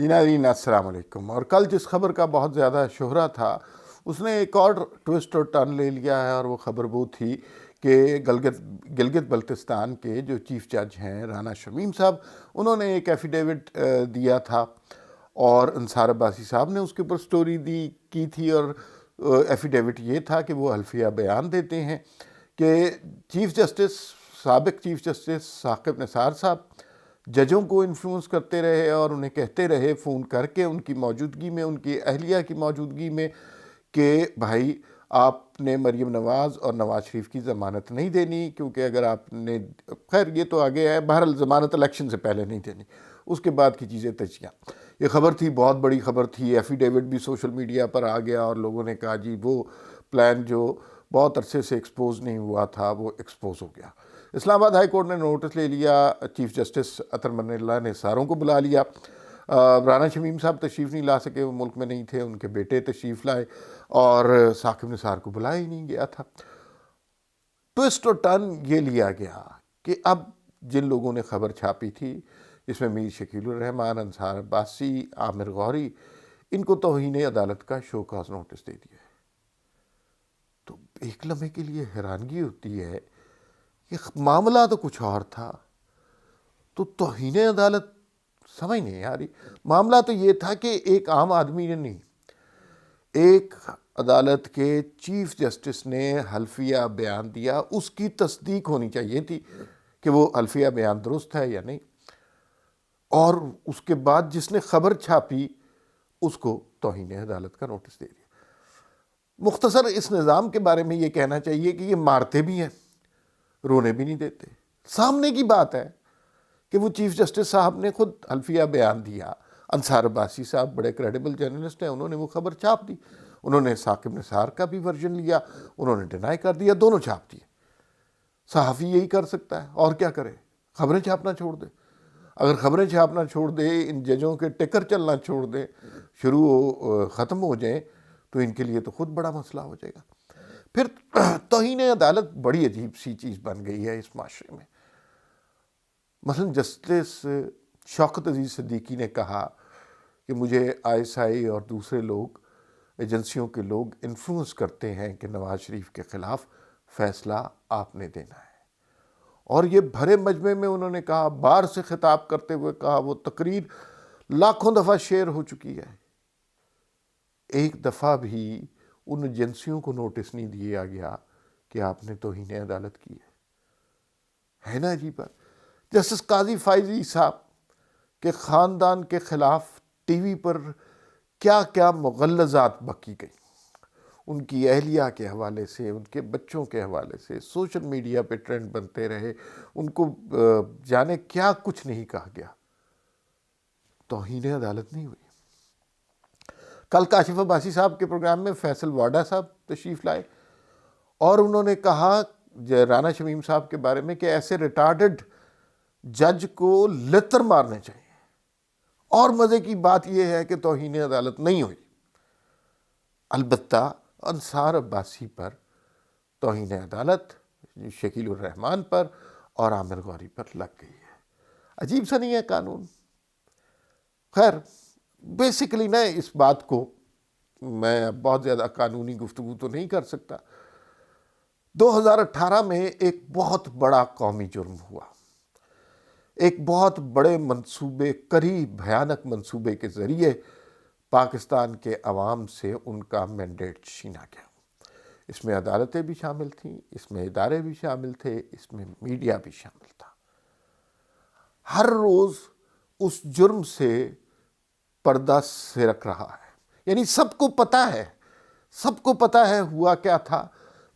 جی ناظرین السلام علیکم۔ اور کل جس خبر کا بہت زیادہ شہرہ تھا اس نے ایک اور ٹوسٹ اور ٹرن لے لیا ہے، اور وہ خبر وہ تھی کہ گلگت بلتستان کے جو چیف جج ہیں رانا شمیم صاحب، انہوں نے ایک ایفیڈیوٹ دیا تھا، اور انصار عباسی صاحب نے اس کے اوپر سٹوری کی تھی، اور ایفیڈیوٹ یہ تھا کہ وہ حلفیہ بیان دیتے ہیں کہ سابق چیف جسٹس ثاقب نثار صاحب ججوں کو انفلوئنس کرتے رہے اور انہیں کہتے رہے فون کر کے ان کی موجودگی میں، ان کی اہلیہ کی موجودگی میں، کہ بھائی آپ نے مریم نواز اور نواز شریف کی ضمانت نہیں دینی، کیونکہ اگر آپ نے، خیر یہ تو آگے ہے، بہرحال ضمانت الیکشن سے پہلے نہیں دینی، اس کے بعد کی چیزیں تجزیہ۔ یہ خبر تھی، بہت بڑی خبر تھی، ایفیڈیوٹ بھی سوشل میڈیا پر آ گیا، اور لوگوں نے کہا جی وہ پلان جو بہت عرصے سے ایکسپوز نہیں ہوا تھا وہ ایکسپوز ہو گیا۔ اسلام آباد ہائی کورٹ نے نوٹس لے لیا، چیف جسٹس اطہر من اللہ نے ساروں کو بلا لیا۔ رانا شمیم صاحب تشریف نہیں لا سکے، وہ ملک میں نہیں تھے، ان کے بیٹے تشریف لائے، اور ثاقب نثار کو بلایا ہی نہیں گیا تھا۔ ٹوسٹ اور ٹرن یہ لیا گیا کہ اب جن لوگوں نے خبر چھاپی تھی، جس میں میر شکیل الرحمان، انصار عباسی، عامر غوری، ان کو توہین عدالت کا شو کاز نوٹس دے دیا ہے۔ تو ایک لمحے کے لیے حیرانگی ہوتی ہے کہ معاملہ تو کچھ اور تھا، تو توہین عدالت سمجھ نہیں آ رہی۔ معاملہ تو یہ تھا کہ ایک عام آدمی نے نہیں، ایک عدالت کے چیف جسٹس نے حلفیہ بیان دیا، اس کی تصدیق ہونی چاہیے تھی کہ وہ حلفیہ بیان درست ہے یا نہیں، اور اس کے بعد جس نے خبر چھاپی اس کو توہین عدالت کا نوٹس دے دیا۔ مختصر اس نظام کے بارے میں یہ کہنا چاہیے کہ یہ مارتے بھی ہیں، رونے بھی نہیں دیتے۔ سامنے کی بات ہے کہ وہ چیف جسٹس صاحب نے خود حلفیہ بیان دیا، انصار عباسی صاحب بڑے کریڈیبل جرنلسٹ ہیں، انہوں نے وہ خبر چھاپ دی، انہوں نے ثاقب نثار کا بھی ورژن لیا، انہوں نے ڈینائی کر دیا، دونوں چھاپ دیے۔ صحافی یہی کر سکتا ہے، اور کیا کرے؟ خبریں چھاپنا چھوڑ دے۔ اگر خبریں چھاپنا چھوڑ دے، ان ججوں کے ٹکر چلنا چھوڑ دیں، ختم ہو جائیں، تو ان کے لیے تو خود بڑا مسئلہ ہو جائے گا۔ پھر توہین عدالت بڑی عجیب سی چیز بن گئی ہے اس معاشرے میں۔ مثلا جسٹس شوکت عزیز صدیقی نے کہا کہ مجھے ISI اور دوسرے لوگ، ایجنسیوں کے لوگ انفلوئنس کرتے ہیں کہ نواز شریف کے خلاف فیصلہ آپ نے دینا ہے، اور یہ بھرے مجمع میں انہوں نے کہا، بار سے خطاب کرتے ہوئے کہا، وہ تقریر لاکھوں دفعہ شیئر ہو چکی ہے، ایک دفعہ بھی ان ایجنسیوں کو نوٹس نہیں دیا گیا کہ آپ نے توہین عدالت کی ہے نا عجیب بات۔ جسٹس قاضی فائزی صاحب کے خاندان کے خلاف ٹی وی پر کیا کیا مغلظات بکی گئی، ان کی اہلیہ کے حوالے سے، ان کے بچوں کے حوالے سے، سوشل میڈیا پہ ٹرینڈ بنتے رہے، ان کو جانے کیا کچھ نہیں کہا گیا، توہین عدالت نہیں ہوئی۔ کل کاشف عباسی صاحب کے پروگرام میں فیصل واڈا صاحب تشریف لائے، اور انہوں نے کہا رانا شمیم صاحب کے بارے میں کہ ایسے ریٹارڈڈ جج کو لتر مارنے چاہیے، اور مزے کی بات یہ ہے کہ توہین عدالت نہیں ہوئی، البتہ انصار عباسی پر توہین عدالت شکیل الرحمان پر اور عامر غوری پر لگ گئی ہے۔ عجیب سا نہیں ہے قانون؟ خیر بیسیکلی نا، اس بات کو میں بہت زیادہ قانونی گفتگو تو نہیں کر سکتا۔ 2018 میں ایک بہت بڑا قومی جرم ہوا، ایک بہت بڑے منصوبے، قریب بھیانک منصوبے کے ذریعے پاکستان کے عوام سے ان کا مینڈیٹ چھینا گیا۔ اس میں عدالتیں بھی شامل تھیں، اس میں ادارے بھی شامل تھے، اس میں میڈیا بھی شامل تھا۔ ہر روز اس جرم سے پردہ سرک رہا ہے، یعنی سب کو پتہ ہے ہوا کیا تھا،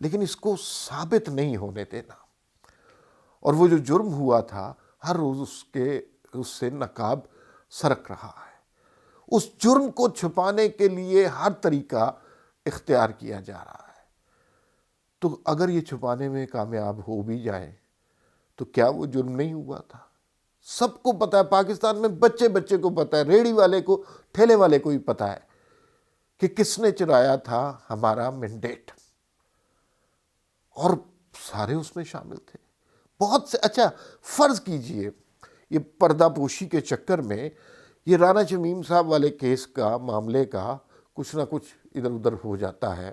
لیکن اس کو ثابت نہیں ہونے دینا۔ اور وہ جو جرم ہوا تھا، ہر روز اس سے نقاب سرک رہا ہے۔ اس جرم کو چھپانے کے لیے ہر طریقہ اختیار کیا جا رہا ہے۔ تو اگر یہ چھپانے میں کامیاب ہو بھی جائے تو کیا وہ جرم نہیں ہوا تھا؟ سب کو پتہ ہے، پاکستان میں بچے کو پتہ ہے، ریڑھی والے کو، ٹھیلے والے کو بھی پتہ ہے کہ کس نے چرایا تھا ہمارا مینڈیٹ، اور سارے اس میں شامل تھے۔ بہت سے، اچھا فرض کیجئے یہ پردہ پوشی کے چکر میں یہ رانا شمیم صاحب والے کیس کا معاملے کا کچھ نہ کچھ ادھر ادھر ہو جاتا ہے،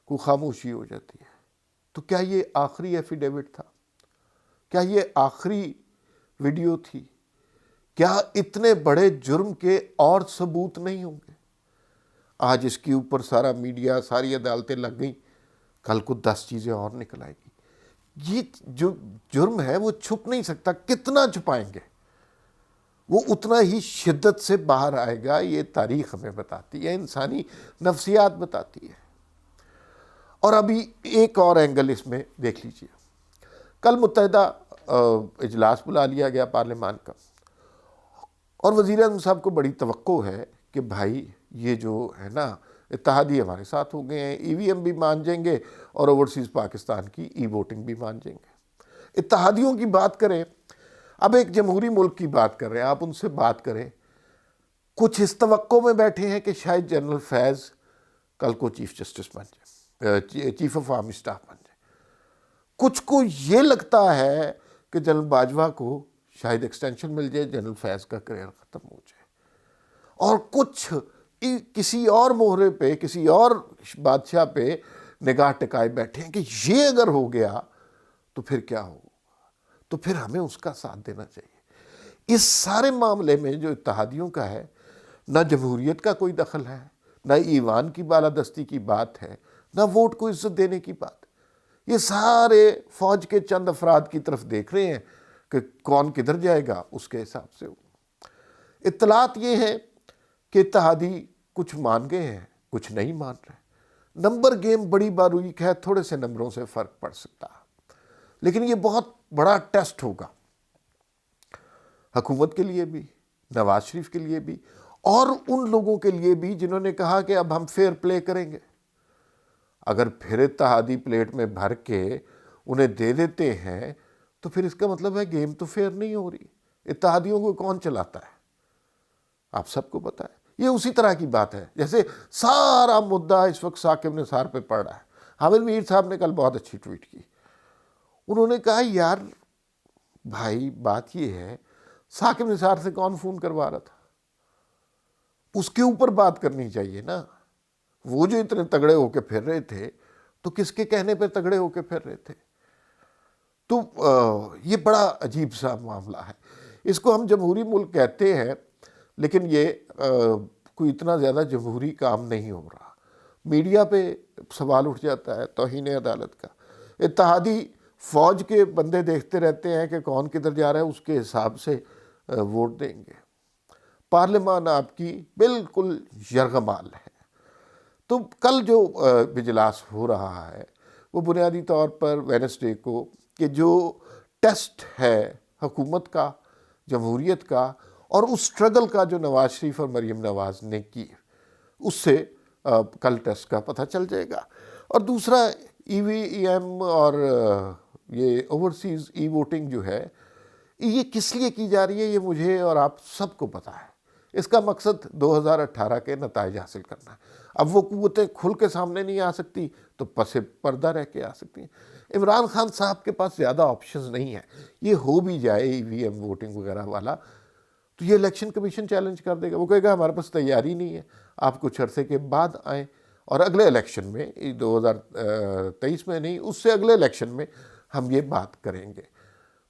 کوئی خاموشی ہو جاتی ہے، تو کیا یہ آخری ایفیڈیوٹ تھا؟ کیا یہ آخری ویڈیو تھی؟ کیا اتنے بڑے جرم کے اور ثبوت نہیں ہوں گے؟ آج اس کے اوپر سارا میڈیا، ساری عدالتیں لگ گئیں، کل کو 10 چیزیں اور نکل آئے گی۔ یہ جو جرم ہے وہ چھپ نہیں سکتا، کتنا چھپائیں گے، وہ اتنا ہی شدت سے باہر آئے گا۔ یہ تاریخ ہمیں بتاتی ہے، انسانی نفسیات بتاتی ہے۔ اور ابھی ایک اور اینگل اس میں دیکھ لیجئے، کل متحدہ اجلاس بلا لیا گیا پارلیمان کا، اور وزیر اعظم صاحب کو بڑی توقع ہے کہ بھائی یہ جو ہے نا اتحادی ہمارے ساتھ ہو گئے ہیں، ای وی ایم بھی مان جائیں گے اور اوورسیز پاکستان کی ای ووٹنگ بھی مان جائیں گے۔ اتحادیوں کی بات کریں، اب ایک جمہوری ملک کی بات کر رہے ہیں، آپ ان سے بات کریں، کچھ اس توقع میں بیٹھے ہیں کہ شاید جنرل فیض کل کو چیف جسٹس بن جائے، چیف آف آرمی اسٹاف بن جائے۔ کچھ کو یہ لگتا ہے کہ جنرل باجوہ کو شاید ایکسٹینشن مل جائے، جنرل فیض کا کریئر ختم ہو جائے، اور کچھ کسی اور مہرے پہ، کسی اور بادشاہ پہ نگاہ ٹکائے بیٹھے ہیں کہ یہ اگر ہو گیا تو پھر کیا ہوگا، تو پھر ہمیں اس کا ساتھ دینا چاہیے۔ اس سارے معاملے میں جو اتحادیوں کا ہے، نہ جمہوریت کا کوئی دخل ہے، نہ ایوان کی بالادستی کی بات ہے، نہ ووٹ کو عزت دینے کی بات ہے۔ یہ سارے فوج کے چند افراد کی طرف دیکھ رہے ہیں کہ کون کدھر جائے گا، اس کے حساب سے۔ اطلاعات یہ ہے کہ اتحادی کچھ مان گئے ہیں، کچھ نہیں مان رہے۔ نمبر گیم بڑی باریک ہے، تھوڑے سے نمبروں سے فرق پڑ سکتا ہے، لیکن یہ بہت بڑا ٹیسٹ ہوگا حکومت کے لیے بھی، نواز شریف کے لیے بھی، اور ان لوگوں کے لیے بھی جنہوں نے کہا کہ اب ہم فیئر پلے کریں گے۔ اگر پھر اتحادی پلیٹ میں بھر کے انہیں دے دیتے ہیں تو پھر اس کا مطلب ہے گیم تو فیئر نہیں ہو رہی۔ اتحادیوں کو کون چلاتا ہے؟ آپ سب کو پتا ہے۔ یہ اسی طرح کی بات ہے جیسے سارا مدعا اس وقت ثاقب نثار پہ پڑ رہا ہے۔ حامد میر صاحب نے کل بہت اچھی ٹویٹ کی، انہوں نے کہا یار بھائی بات یہ ہے، ثاقب نثار سے کون فون کروا رہا تھا؟ اس کے اوپر بات کرنی چاہیے نا۔ وہ جو اتنے تگڑے ہو کے پھر رہے تھے تو کس کے کہنے پہ تگڑے ہو کے پھر رہے تھے؟ تو یہ بڑا عجیب سا معاملہ ہے۔ اس کو ہم جمہوری ملک کہتے ہیں، لیکن یہ کوئی اتنا زیادہ جمہوری کام نہیں ہو رہا۔ میڈیا پہ سوال اٹھ جاتا ہے توہین عدالت کا۔ اتحادی فوج کے بندے دیکھتے رہتے ہیں کہ کون کدھر جا رہا ہے، اس کے حساب سے ووٹ دیں گے۔ پارلیمان آپ کی بالکل یرغمال ہے۔ تو کل جو اجلاس ہو رہا ہے وہ بنیادی طور پر ویڈنسڈے کو، کہ جو ٹیسٹ ہے حکومت کا، جمہوریت کا، اور اس سٹرگل کا جو نواز شریف اور مریم نواز نے کی، اس سے کل ٹیسٹ کا پتہ چل جائے گا۔ اور دوسرا ای وی ایم اور یہ اوورسیز ای ووٹنگ جو ہے، یہ کس لیے کی جا رہی ہے یہ مجھے اور آپ سب کو پتہ ہے۔ اس کا مقصد 2018 کے نتائج حاصل کرنا ہے۔ اب وہ قوتیں کھل کے سامنے نہیں آ سکتی تو پس پردہ رہ کے آ سکتی ہیں۔ عمران خان صاحب کے پاس زیادہ آپشنز نہیں ہیں۔ یہ ہو بھی جائے ای وی ایم ووٹنگ وغیرہ والا تو یہ الیکشن کمیشن چیلنج کر دے گا، وہ کہے گا ہمارے پاس تیاری نہیں ہے، آپ کچھ عرصے کے بعد آئیں اور اگلے الیکشن میں 2023 میں نہیں، اس سے اگلے الیکشن میں ہم یہ بات کریں گے۔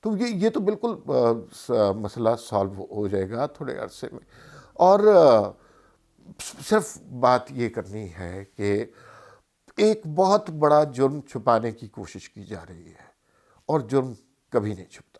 تو یہ تو بالکل مسئلہ سالو ہو جائے گا تھوڑے عرصے میں۔ اور صرف بات یہ کرنی ہے کہ ایک بہت بڑا جرم چھپانے کی کوشش کی جا رہی ہے، اور جرم کبھی نہیں چھپتا۔